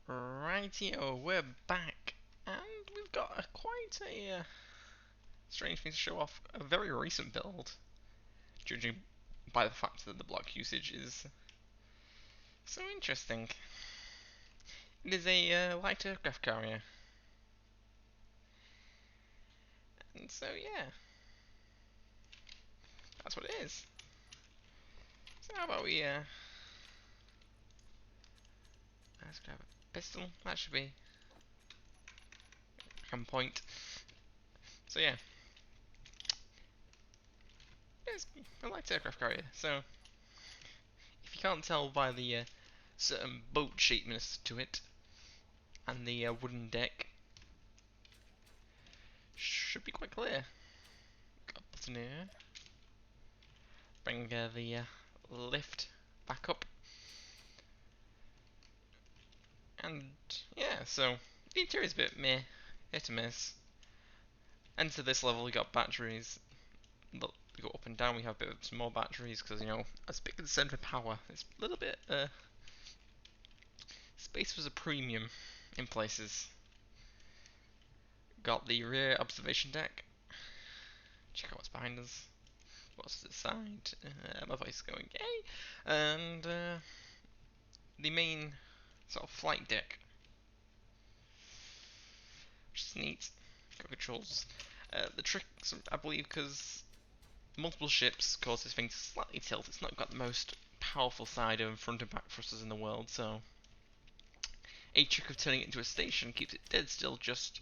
Rightio, we're back, and we've got quite a strange thing to show off. A very recent build, judging by the fact that the block usage is so interesting. It is a light aircraft carrier, and so yeah, that's what it is. So how about we let's grab a pistol. That should be on point. So yeah, it's a light aircraft carrier. So if you can't tell by the certain boat shapedness to it and the wooden deck, should be quite clear. Got a button here. Bring the lift back up. And yeah, so the interior is a bit meh, hit or miss. Enter this level, we got batteries. Look, we go up and down, we have a bit of some more batteries because, you know, as a bit concerned for power. It's a little bit, space was a premium in places. Got the rear observation deck. Check out what's behind us. What's to the side? My voice is going yay! And the main sort of flight deck, which is neat. Got controls. The tricks, I believe, because multiple ships cause this thing to slightly tilt. It's not got the most powerful side of front and back thrusters in the world, so a trick of turning it into a station keeps it dead still just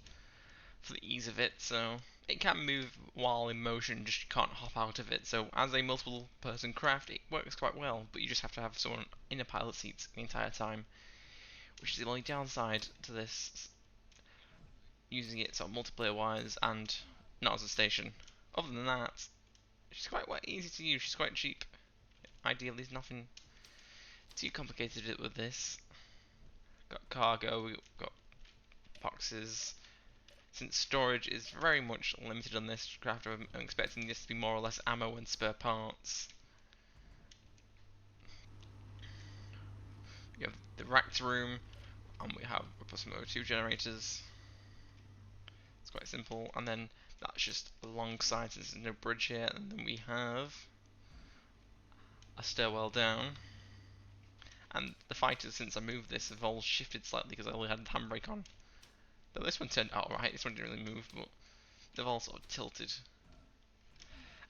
for the ease of it, so it can move while in motion, just you can't hop out of it. So as a multiple person craft, it works quite well, but you just have to have someone in a pilot seat the entire time, which is the only downside to this, using it sort of multiplayer wise and not as a station. Other than that, she's quite easy to use, she's quite cheap. Ideally, there's nothing too complicated with this. Got cargo, we've got boxes. Since storage is very much limited on this craft, I'm expecting this to be more or less ammo and spare parts. We have the racked room, and we have some O2 generators. It's quite simple, and then that's just alongside, since there's no bridge here, and then we have a stairwell down. And the fighters, since I moved this, have all shifted slightly because I only had the handbrake on. Though this one turned out alright, this one didn't really move, but they've all sort of tilted.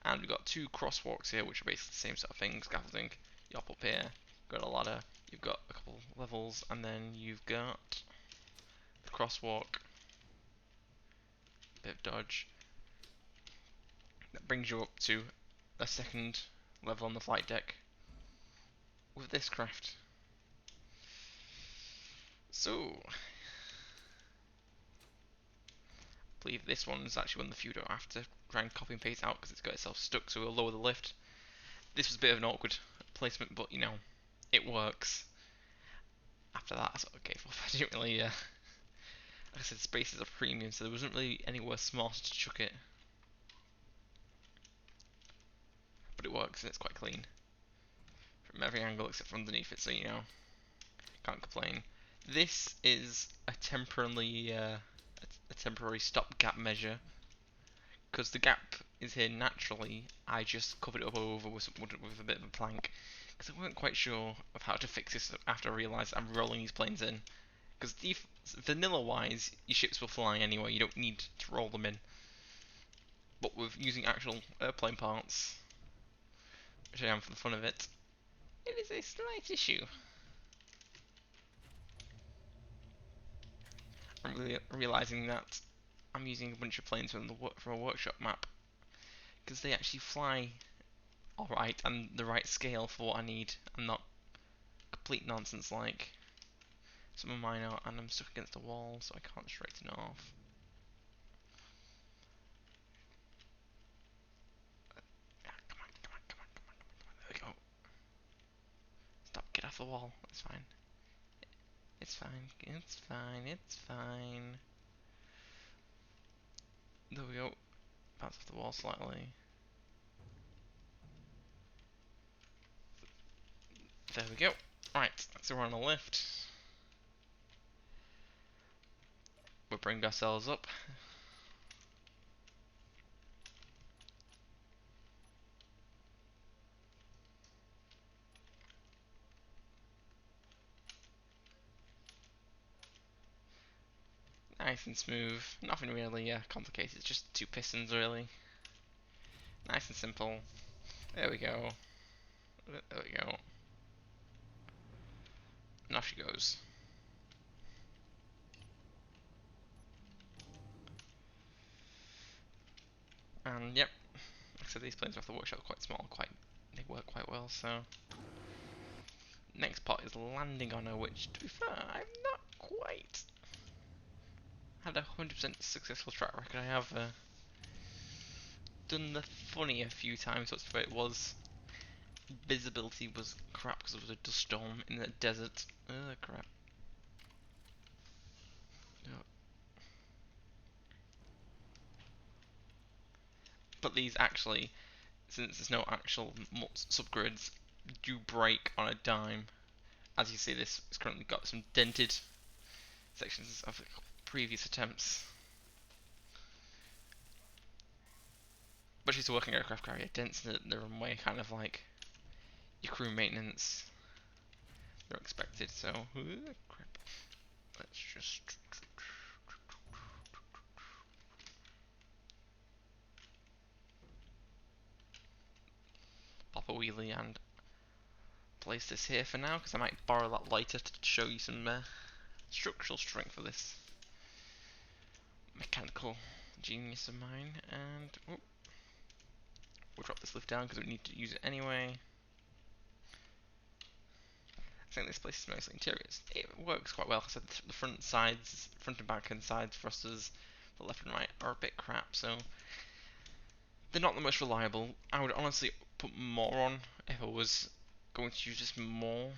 And we've got two crosswalks here, which are basically the same sort of thing, scaffolding. You hop up here, got a ladder, you've got a couple levels, and then you've got the crosswalk, bit of dodge. That brings you up to a second level on the flight deck with this craft. So, I believe this one's actually one of the few don't have to try and copy and paste out because it's got itself stuck, so we'll lower the lift. This was a bit of an awkward placement, but you know, it works. After that, I sort of gave up. I didn't really, like I said, space is a premium, so there wasn't really anywhere smart to chuck it. But it works and it's quite clean from every angle except from underneath it, so you know, can't complain. This is a temporary stopgap measure because the gap is here naturally. I just covered it up over with a bit of a plank because I weren't quite sure of how to fix this after I realised I'm rolling these planes in. Because vanilla-wise, your ships will fly anyway. You don't need to roll them in. But with using actual airplane parts, which I am for the fun of it, it is a slight issue. I'm really realising that I'm using a bunch of planes from a workshop map because they actually fly alright and the right scale for what I need. I'm not complete nonsense like some of mine are, and I'm stuck against the wall, so I can't straighten it off. Come on, come on, come on, come on, come on. There we go. Stop, get off the wall. It's fine. It's fine. It's fine. It's fine. There we go. Bounce off the wall slightly. There we go. Right, so we're on a lift. we bring ourselves up. Nice and smooth. Nothing really complicated. Just two pistons really. Nice and simple. There we go. There we go. And off she goes. And yep, like I said, these planes off the workshop are quite small, they work quite well. So next part is landing on her, which to be fair, I've not quite had a 100% successful track record. I have done the funny a few times, so it was visibility was crap because it was a dust storm in the desert. Crap. No. But these actually, since there's no actual subgrids, do break on a dime. As you see, this has currently got some dented sections of previous attempts. But she's a working aircraft carrier. Dents in the runway, kind of like your crew maintenance. They're expected, so crap. Let's just pop a wheelie and place this here for now, because I might borrow that later to show you some structural strength for this mechanical genius of mine. And we'll drop this lift down because we need to use it anyway. I think this place is mostly interiors. It works quite well. I said the front and back and side thrusters, the left and right, are a bit crap, so they're not the most reliable. I would honestly put more on if I was going to use this more,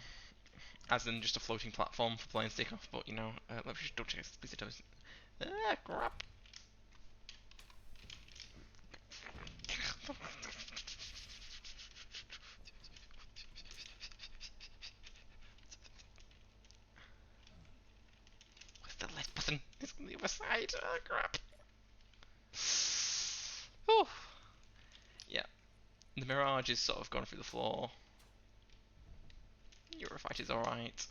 as in just a floating platform for planes to take off. But you know, let me just double check this piece of toast. Crap. Where's the lift button? It's on the other side. Crap. Whew. Yeah, the Mirage is sort of gone through the floor. Eurofighter's alright.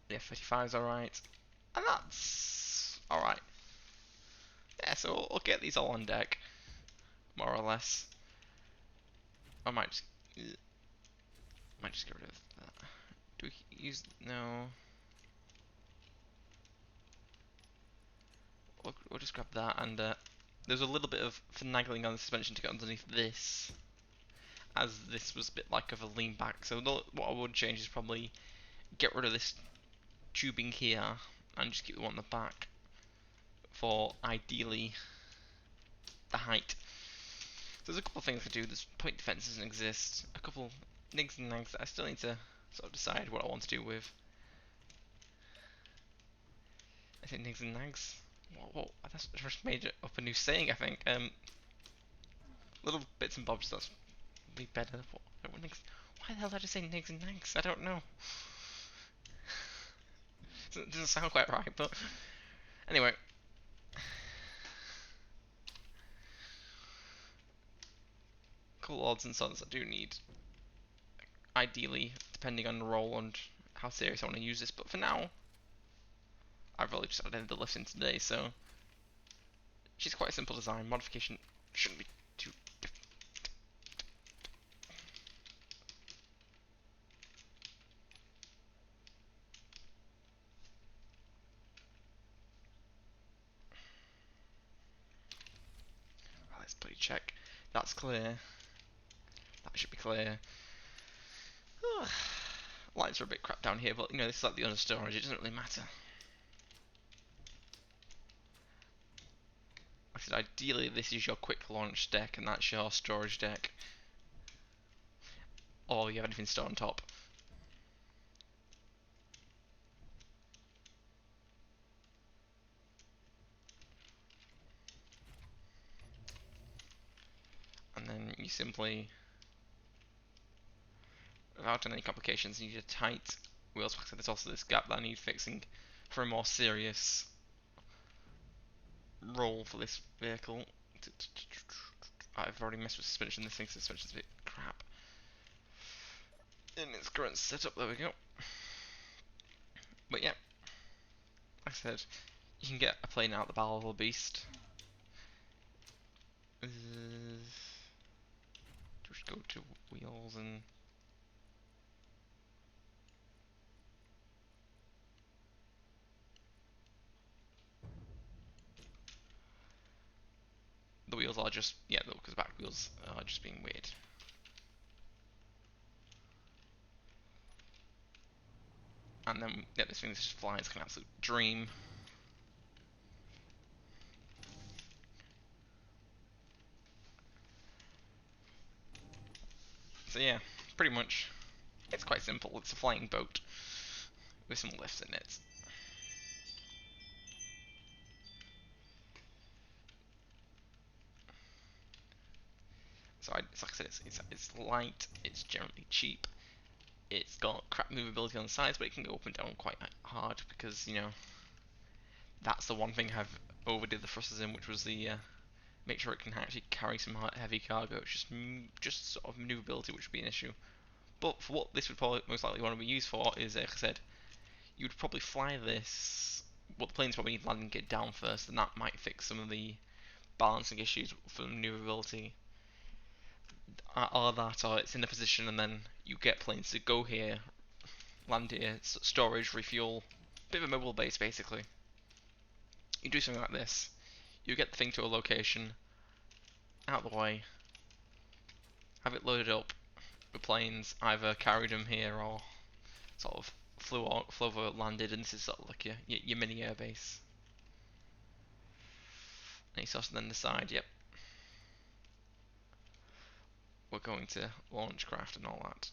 The F-35's alright. And that's alright. Yeah, so we'll get these all on deck, more or less. I might just get rid of that. Do we use no? We'll just grab that, and there's a little bit of finagling on the suspension to get underneath this, as this was a bit like of a lean back. So what I would change is probably get rid of this tubing here and just keep the one on the back for ideally the height. So there's a couple of things to do. This point defense doesn't exist. A couple nigs and nags that I still need to sort of decide what I want to do with. I think nigs and nags. Whoa, that's just made up a new saying, I think. Little bits and bobs, that's be better. Why the hell did I just say nigs and nags? I don't know. It doesn't sound quite right, but anyway. Cool odds and sods I do need. Ideally, depending on the role and how serious I want to use this, but for now, I've really just added the lift in today, so she's quite a simple design. Modification shouldn't be too difficult. Right, let's put a check. That's clear. That should be clear. Lights are a bit crap down here, but you know, this is like the understorage, it doesn't really matter. Like I said, ideally this is your quick launch deck and that's your storage deck. Or you have anything stored on top. And then you simply, without any complications, you need a tight wheels. There's also this gap that I need fixing for a more serious role for this vehicle. I've already messed with suspension. This thing's suspension's a bit crap in its current setup. There we go. But yeah, like I said, you can get a plane out the bowel of a beast. Just go to wheels and the wheels are just, yeah, because the back wheels are just being weird. And then, yeah, this thing just flies like an absolute dream. So yeah, pretty much, it's quite simple. It's a flying boat with some lifts in it. So like I said, it's light, it's generally cheap, it's got crap movability on the sides, but it can go up and down quite hard because, you know, that's the one thing I've overdid the thrusters in, which was the make sure it can actually carry some heavy cargo. It's just sort of maneuverability, which would be an issue. But for what this would probably most likely want to be used for is, like I said, you'd probably fly this. Well, the planes probably need landing gear down first, and that might fix some of the balancing issues for maneuverability. Or that, or it's in a position, and then you get planes to go here, land here, storage, refuel, bit of a mobile base basically. You do something like this, you get the thing to a location, out of the way, have it loaded up with planes, either carried them here or sort of flew over, landed, and this is sort of like your mini airbase. And you sort of then decide, yep, we're going to launch craft and all that.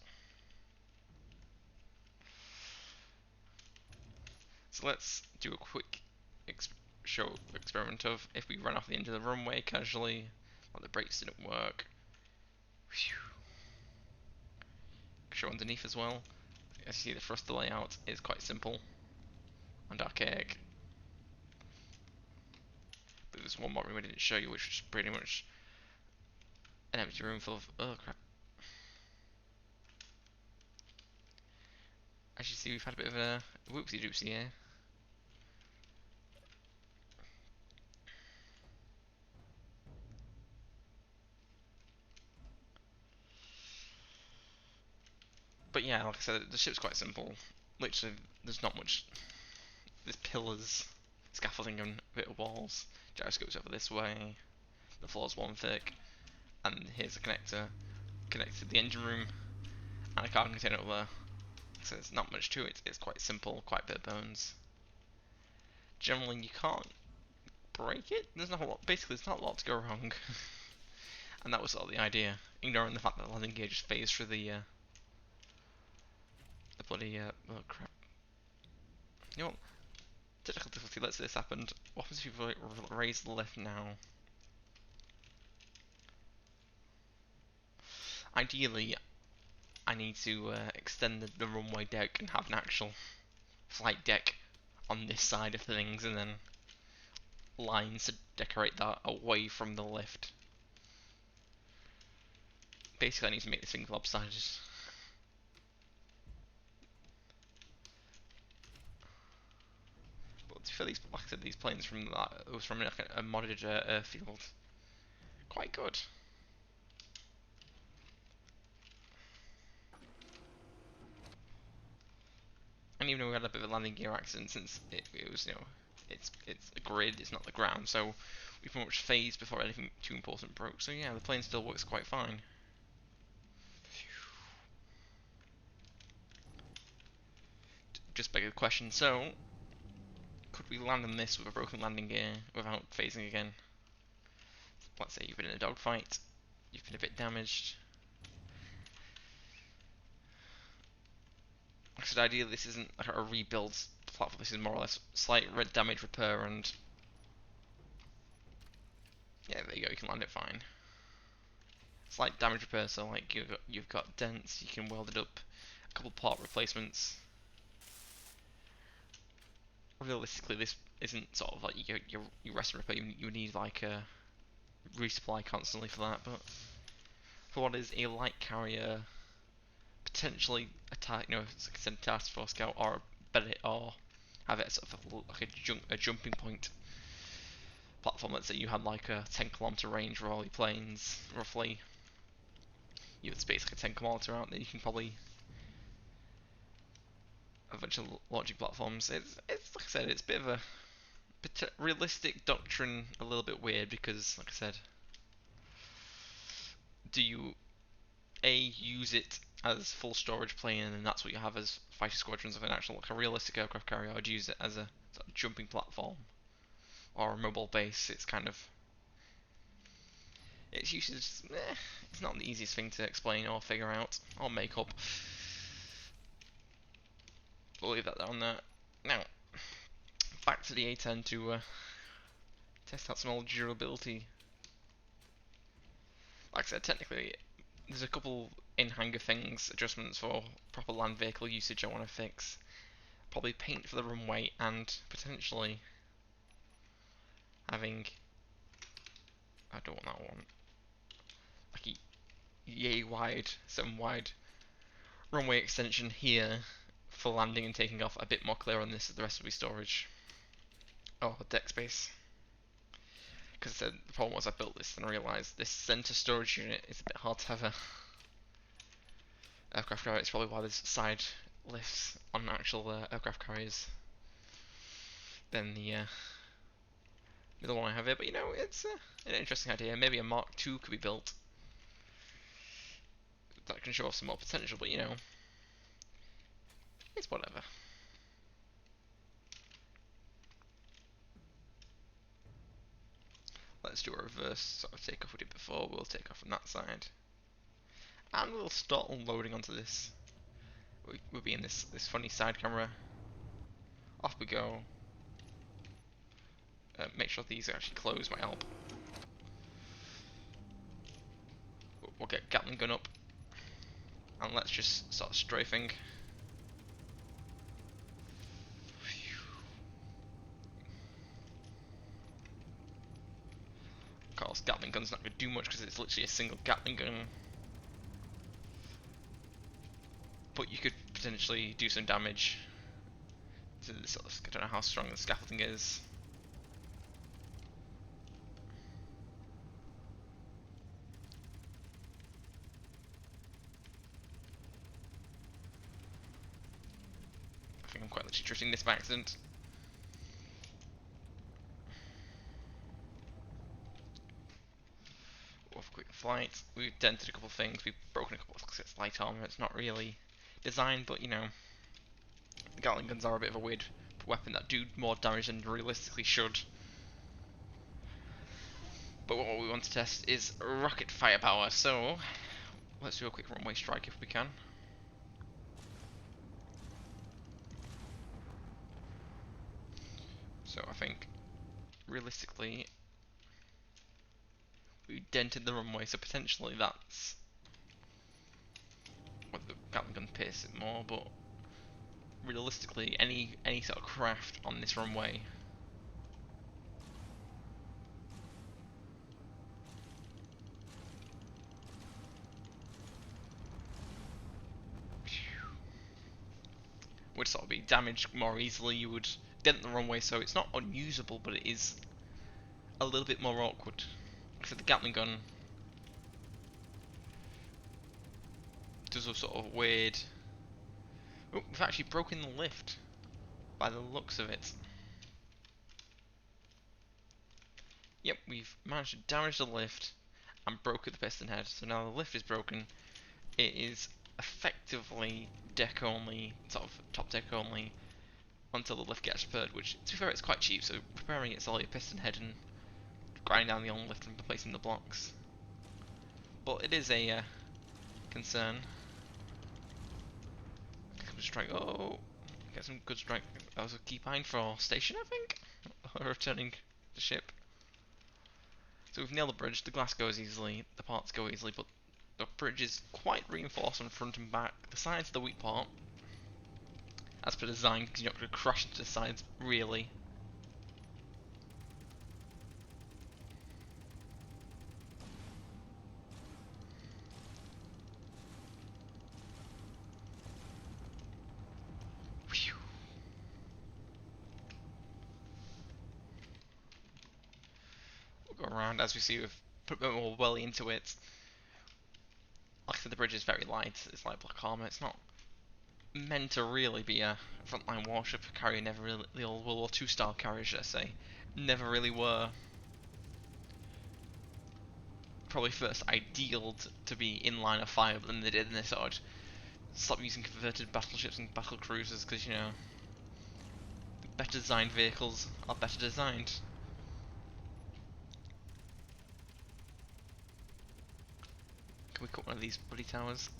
So let's do a quick experiment of if we run off the end of the runway casually, or the brakes didn't work. Whew. Show underneath as well. As you see, the thruster layout is quite simple and archaic. But there's one more room I didn't show you, which was pretty much an empty room full of, oh crap. As you see, we've had a bit of a whoopsie doopsie here. But yeah, like I said, the ship's quite simple. Literally, there's not much. There's pillars, scaffolding, and a bit of walls. Gyroscopes over this way. The floor's one thick, and here's a connector connected to the engine room, and a cargo container over there. So there's not much to it. It's quite simple, quite bare bones. Generally, you can't break it. There's not a lot. Basically, there's not a lot to go wrong. And that was sort of the idea, ignoring the fact that the landing gear just phased through the bloody oh crap. You know what? Technical difficulty lets this happen. What happens if you raise the lift now? Ideally, I need to extend the runway deck and have an actual flight deck on this side of things, and then lines to decorate that away from the lift. Basically, I need to make this thing lopsided. But for these, like I said, these planes from that, it was from like a modded airfield. Quite good. And even though we had a bit of a landing gear accident, since it was, you know, it's a grid, it's not the ground, so we pretty much phased before anything too important broke. So yeah, the plane still works quite fine. Just beg the question, so could we land on this with a broken landing gear without phasing again? Let's say you've been in a dogfight, you've been a bit damaged. Like I said, ideally this isn't like a rebuild platform, this is more or less slight damage repair, and yeah, there you go, you can land it fine. Slight damage repair, so like you've got dents, you can weld it up, a couple part replacements. realistically, this isn't sort of like your rest and repair. You need like a resupply constantly for that. But for what is a light carrier, potentially attack, send a task force scout or better or have it sort of like a jumping point platform. Let's say you had like a 10 kilometer range for all your planes, roughly. You would space like a 10 kilometer out, then you can probably a bunch of launching platforms. It's like I said, it's a bit of a realistic doctrine, a little bit weird because, like I said, do you use it as full storage plane and that's what you have as fighter squadrons of an actual like a realistic aircraft carrier, or do you use it as a sort of jumping platform or a mobile base? It's kind of its usage. It's not the easiest thing to explain or figure out or make up. We'll leave that on there. Now, back to the A10 to test out some old durability. Like I said, technically, there's a couple in-hangar things, adjustments for proper land vehicle usage I want to fix. Probably paint for the runway and potentially having, I don't want that one, like a yay wide, 7 wide runway extension here for landing and taking off. A bit more clear on this, the rest will be storage. Oh, deck space. Because the problem was I built this and I realised this centre storage unit is a bit hard to have a aircraft carrier. It's probably why there's side lifts on actual aircraft carriers than the middle one I have here. But it's an interesting idea. Maybe a Mark II could be built that can show off some more potential, but it's whatever. Let's do a reverse sort of takeoff we did before. We'll take off from that side. And we'll start unloading onto this. We'll be in this funny side camera. Off we go. Make sure these are actually closed might help. We'll get Gatling gun up. And let's just start strafing. Of course, Gatling gun's not going to do much because it's literally a single Gatling gun. But you could potentially do some damage to this. I don't know how strong the scaffolding is. I think I'm quite literally drifting this by accident. Off quick flight. We've dented a couple of things. We've broken a couple of light armor. It's not really designed, but the Gatling guns are a bit of a weird weapon that do more damage than realistically should. But what we want to test is rocket firepower, so let's do a quick runway strike if we can. So I think, realistically, we dented the runway, so potentially that's what the Gatling gun pierces it more, but realistically, any sort of craft on this runway would sort of be damaged more easily. You would dent the runway, so it's not unusable, but it is a little bit more awkward. So the Gatling gun does a sort of weird. Oh, we've actually broken the lift by the looks of it. Yep, we've managed to damage the lift and broke the piston head. So now the lift is broken. It is effectively deck only, sort of top deck only, until the lift gets repaired, which, to be fair, it's quite cheap, so preparing it's all your piston head and grinding down the on lift and replacing the blocks. But it is a concern. Strike. Oh, get some good strike. That was a key pine for station, I think, or returning the ship. So we've nailed the bridge. The glass goes easily, the parts go easily, but the bridge is quite reinforced on front and back. The sides are the weak part, as per design, because you're not going to crash into the sides, really. Whew. We'll go around as we see we've put a bit more welly into it. Like I said, the bridge is very light, it's like black armour, it's not meant to really be a frontline warship carrier, never really, the old World War II style carriers, should I say, never really were probably first ideal to be in line of fire, but then they did, and they sort of stopped using converted battleships and battle cruisers, because, you know, better designed vehicles are better designed. Can we cut one of these bloody towers?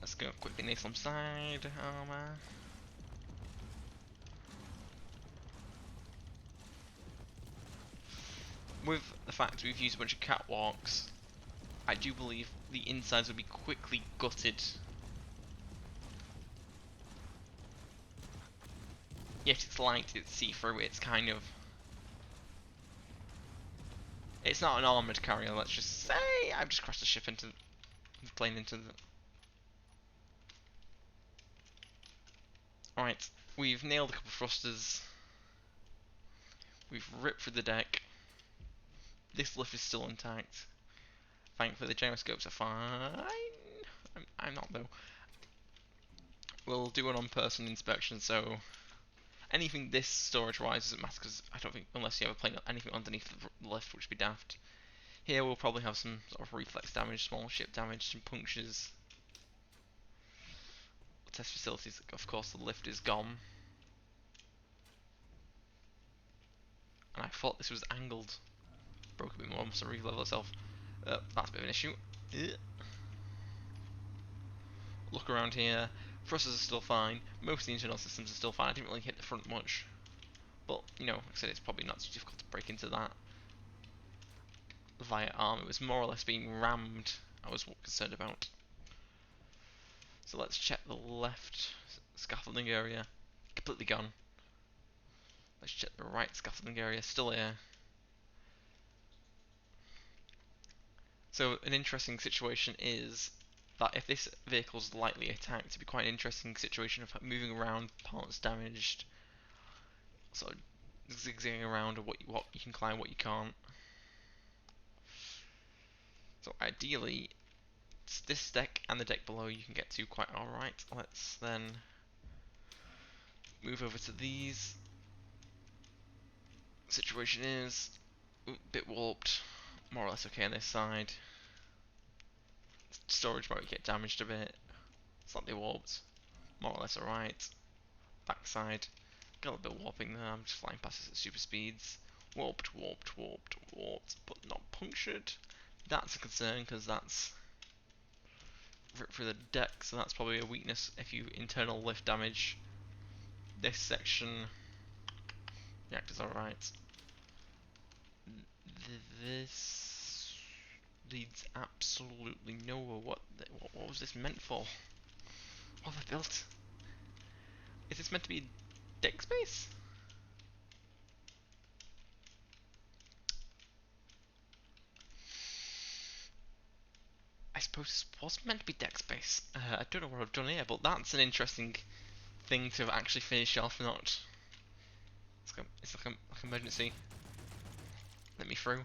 Let's go quickly nail some side armor. With the fact we've used a bunch of catwalks, I do believe the insides will be quickly gutted. Yet it's light, it's see-through, it's kind of... It's not an armoured carrier, let's just say. I've just crashed the ship into... the plane into the... Alright, we've nailed a couple of thrusters. We've ripped through the deck. This lift is still intact. Thankfully the gyroscopes are fine. I'm not though. We'll do an on-person inspection, so anything this storage-wise doesn't matter, because I don't think, unless you have a plane, anything underneath the lift, which would be daft. Here we'll probably have some sort of reflex damage, small ship damage, some punctures. Test facilities, of course the lift is gone. And I thought this was angled. Broke a bit more, must have re-leveled itself. That's a bit of an issue. Look around here. Thrusters are still fine. Most of the internal systems are still fine. I didn't really hit the front much. But, you know, like I said, it's probably not too difficult to break into that via arm. It was more or less being rammed I was concerned about. So let's check the left scaffolding area. Completely gone. Let's check the right scaffolding area. Still here. So an interesting situation is that if this vehicle's lightly attacked, it'd be quite an interesting situation of moving around, parts damaged, sort of zigzagging around, or what you can climb, what you can't. So ideally, it's this deck and the deck below you can get to quite alright. Let's then move over to these. Situation is a bit warped, more or less okay on this side. Storage might get damaged a bit, slightly warped, more or less alright. Backside, got a little bit of warping there, I'm just flying past this at super speeds. Warped, warped, warped, warped, but not punctured. That's a concern, because that's ripped through the deck, so that's probably a weakness if you internal lift damage this section. Reactor's alright. This leads absolutely nowhere. What was this meant for? What have I built? Is this meant to be deck space? I suppose this was meant to be deck space. I don't know what I've done here, but that's an interesting thing to actually finish off. Not. It's like an emergency. Let me through.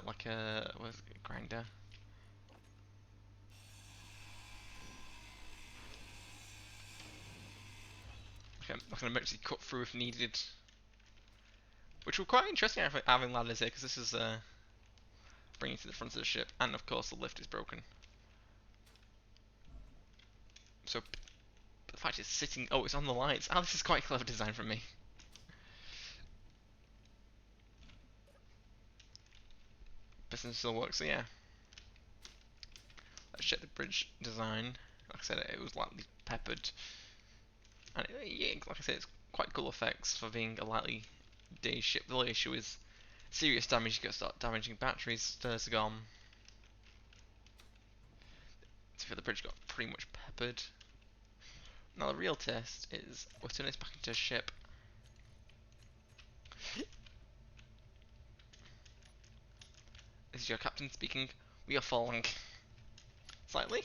Like a what is it, grinder. Like an emergency cut through if needed. Which will be quite interesting having ladders here, because this is bringing to the front of the ship, and of course the lift is broken. So the fact it's sitting, oh, it's on the lights. Oh, this is quite clever design from me. Business still works, so yeah. Let's check the bridge design. Like I said, it was lightly peppered, and yeah, like I said, it's quite cool effects for being a lightly day ship. The only issue is serious damage. You gotta start damaging batteries. Stairs are gone. So the bridge got pretty much peppered. Now the real test is we're turning this back into a ship. This is your captain speaking. We are falling. Slightly.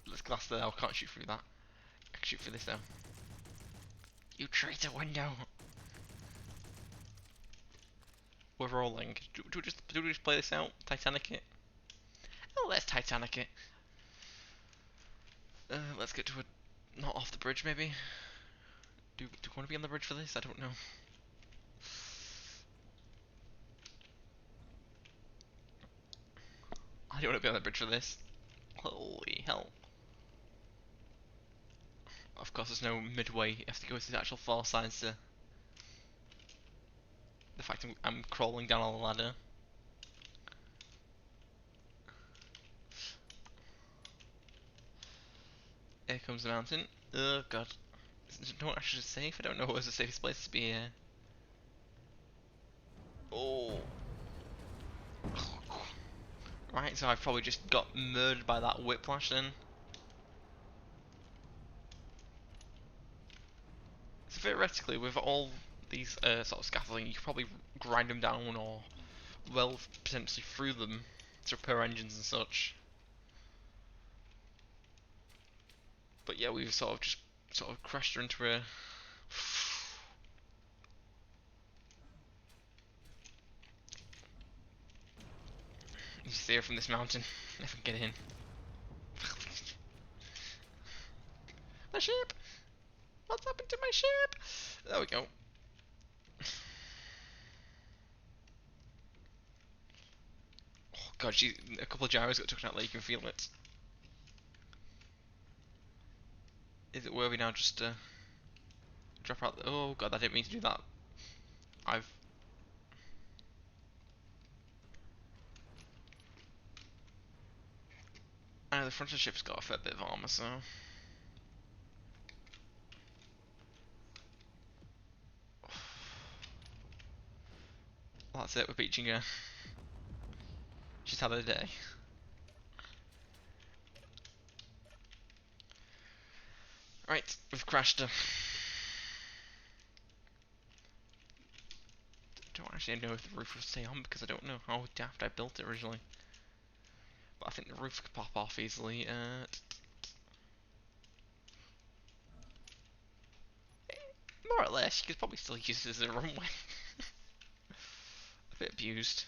There's glass there. I can't shoot through that. I can shoot through this though. You traitor window. We're rolling. Do we just play this out? Titanic it? Oh, let's Titanic it. Let's get to a... not off the bridge, maybe? Do we want to be on the bridge for this? I don't know. I don't want to be on the bridge for this. Holy hell. Of course, there's no midway. You have to go to the actual far sides to... The fact I'm crawling down on the ladder. Here comes the mountain. Oh god. Don't actually safe. I don't know where's the safest place to be here. Oh. Right, so I've probably just got murdered by that whiplash then. So theoretically, with all these sort of scaffolding, you could probably grind them down or weld potentially through them to repair engines and such. But yeah, we've sort of crashed her into a... You see her from this mountain. If I can get in. My ship! What's happened to my ship? There we go. Oh god, a couple of gyros got taken out there, you can feel it. Is it worthy now just to drop out? Oh god, I didn't mean to do that. The front of the ship's got a fair bit of armour, so... That's it, we're beaching her. She's had a day. Right, we've crashed her. Don't actually know if the roof will stay on because I don't know how daft I built it originally. But I think the roof could pop off easily. More or less, you could probably still use it as a runway. A bit abused.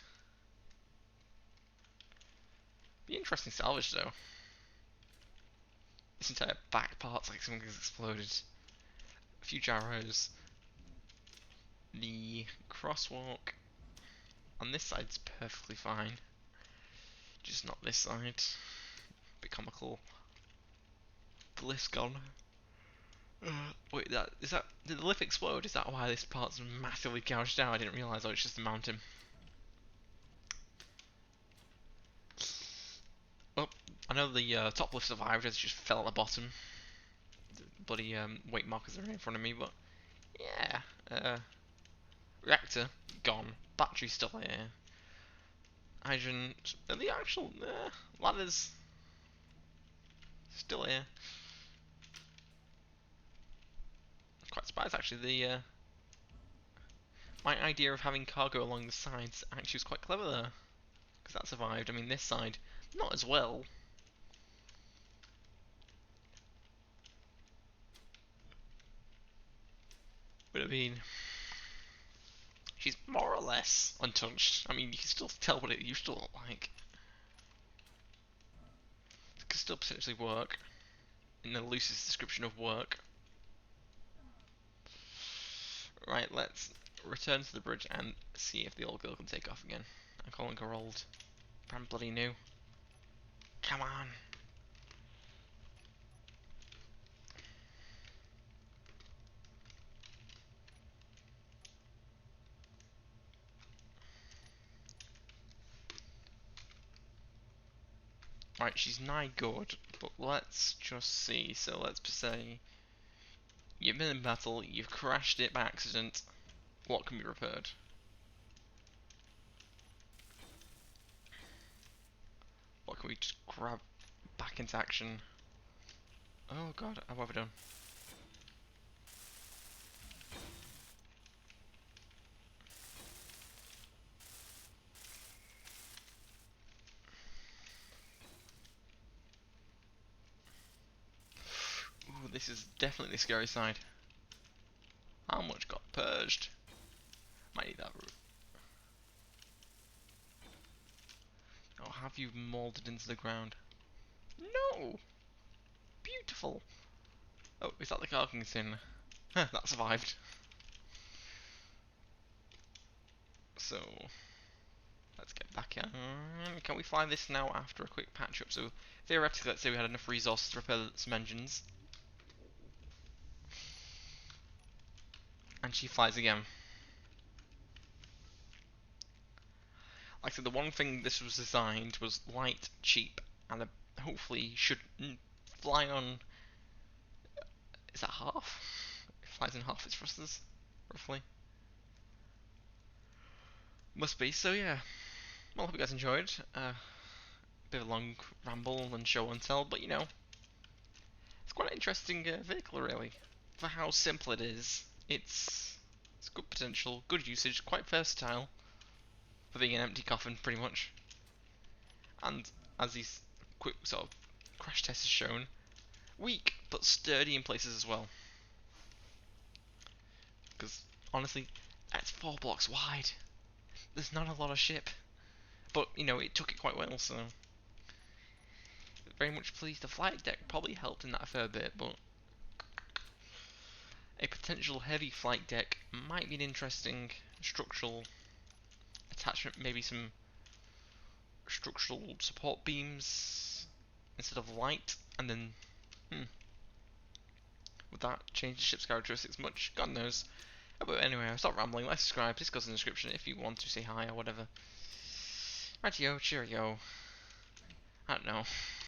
Be interesting salvage though. This entire back part's like something's exploded. A few gyros. The crosswalk on this side's perfectly fine. Just not this side. Bit comical. The lift's gone. Wait, did the lift explode? Is that why this part's massively gouged out? I didn't realise. Oh, it's just a mountain. Oh, I know the top lift survived. It just fell at the bottom. The bloody weight markers are in front of me, but yeah. Reactor gone. Battery still here. Hydrogen. The actual ladders still here. Quite surprised actually. My idea of having cargo along the sides actually was quite clever there, because that survived. I mean, this side not as well. But I mean, she's more or less untouched. I mean, you can still tell what it used to look like. It could still potentially work, in the loosest description of work. Right, let's return to the bridge and see if the old girl can take off again. I'm calling her old. Brand bloody new. Come on. Right, she's nigh good, But let's just see. So let's say you've been in battle, you've crashed it by accident. What can be repaired? What can we just grab back into action? Oh god, how have I done? Ooh, this is definitely the scary side. How much got purged? Might need that route. Or have you molded into the ground? No! Beautiful! Oh, is that the Carkington? Huh, that survived. So, let's get back in. Can we fly this now after a quick patch up? So, theoretically, let's say we had enough resources to repair some engines. And she flies again. Like I said, the one thing this was designed was light, cheap, and hopefully should fly on. Is that half? It flies in half its thrusters, roughly. Must be. So yeah. Well, I hope you guys enjoyed. Bit of a long ramble and show and tell, but you know, it's quite an interesting vehicle, really. For how simple it is, it's good potential, good usage, quite versatile for being an empty coffin, pretty much. And as these quick sort of crash tests have shown, weak but sturdy in places as well. Because honestly, that's 4 blocks wide. There's not a lot of ship, but you know it took it quite well. So very much pleased. The flight deck probably helped in that a fair bit, but a potential heavy flight deck might be an interesting structural attachment. Maybe some structural support beams instead of light, and then would that change the ship's characteristics much? God knows. But anyway, I'll stop rambling. Like, subscribe, this goes in the description if you want to say hi or whatever. Rightio, cheerio. I don't know.